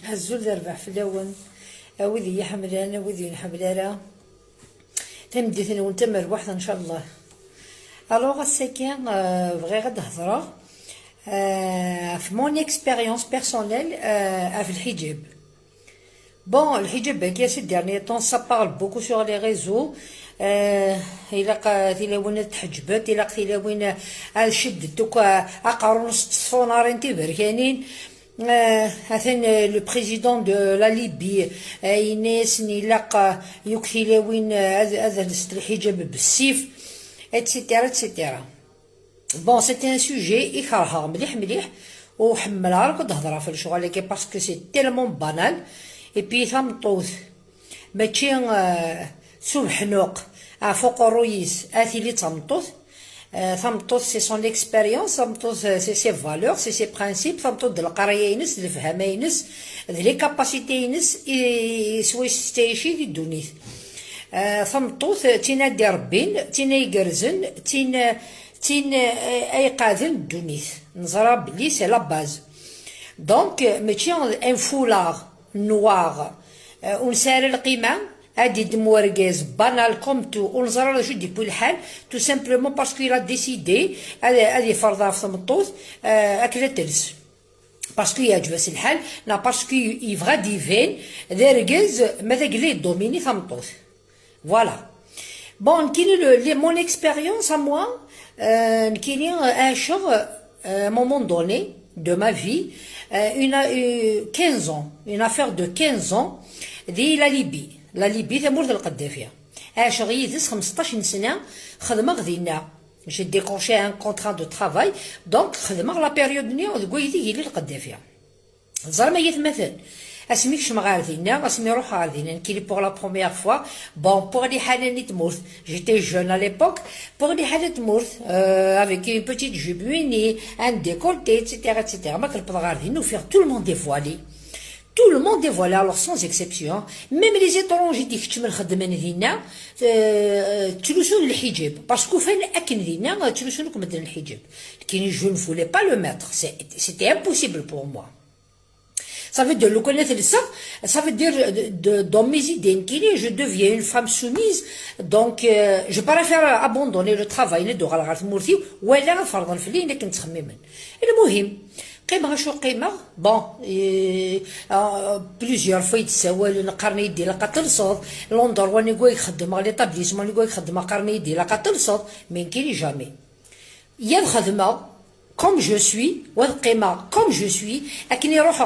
هزول ذربع فلاون وذي يحملان وذي نحملالا تمديت نون تمر واحد ان شاء الله. الوغ الساكن بغي غد هضره في مون اكسبيريونس بيرسونيل في الحجاب. بون الحجاب باكي سي ديرني طون سا بارل بوكو سور لي ريزو. إلا تيلاوين تحجبت إلا تيلاوين شدت دوكا أقارون صفونارين تيبركانين. مثلا لو بريزيدون دو لا ليبي يناس نيلاق يكتيلاوين هذا الحجاب بالسيف اتسيتيرا اتسيتيرا. بون سيتي ان سوجي يكرهها مليح مليح وحملها راك تهضر في الشغل كي باسكو سي تيلمون بانال. اي بي ثمطوث ماشي سوبحنوق فوق الرويس اثي لي تمطوث. ثمطوث سي سون اكسبيريونس، ثمطوث سي فالور سي برانسيب، ثمطوث د القرايه ينس د الفهم ينس د لي كاباسيتي ينس سوي ستيشي دي دونيت. ثمطوث تينا دي ربين تينا يقرزن تين اي قاذن دونيت نزرا بلي سي لا باز. دونك ماشي ان فولار نوار ونسار القيمه هادي دمواركاز بانال كوم تو ونزرا شو ديكو الحال تو سامبلومون باسكو يلا ديسيدي هادي فرضها في ثمطوث اكلا تلس باسكو يعجبس الحال لا باسكو يفغا ديفين داركاز ماذا قلي دوميني ثمطوث. فوالا بون كاين مون اكسبيريونس ا موا كاين ان شغل مومون دوني de ma vie, 15 ans, une affaire de 15 ans, دي لا ليبي. لا ليبي ثمورة القدافية. شغيتس 15 سنة خدمة غدينا. جي ديكونشي ان كونتران دو ترافاي دونك خدمة لا بيريود ني كويدي هي القدافية. زعما هي مثلا اسميك شمغار دينا اسمي روح غاردينا نكيلي بوغ لا بروميير فوا. بون بوغ لي حالة ني تمورت جيتي جون ا ليبوك بوغ لي حالة تمورت افيك اون بوتيت جوب ويني ان ديكولتي اتسيتيرا اتسيتيرا ما كنبدا غاردين وفيغ تو لو موند ديفوالي. Tout le monde est voilà, alors sans exception, même les étrangers qui تشمل خدمة دينا تلوسون الحجاب باسكو فين أكن دينا تلوسون كم دين الحجاب. كاين جو ne voulais pas le mettre, c'était impossible pour moi. Ça veut dire le connaître ça, ça veut dire dans mes idées qu'il je deviens une femme soumise, donc je préfère abandonner le travail ندور على غير مورتي ولا فرضا في اللي كنت تخممن. المهم قيمة شو قيمة بون بليزيور فوا يتساوى قرن يدي لقا تلصد لوندور واني كوا يخدم لي طابليسمون اللي كوا يخدم قرن يدي لقا تلصد من كيلي جامي يا الخدمة كوم جو سوي والقيمة كوم جو سوي اكني روح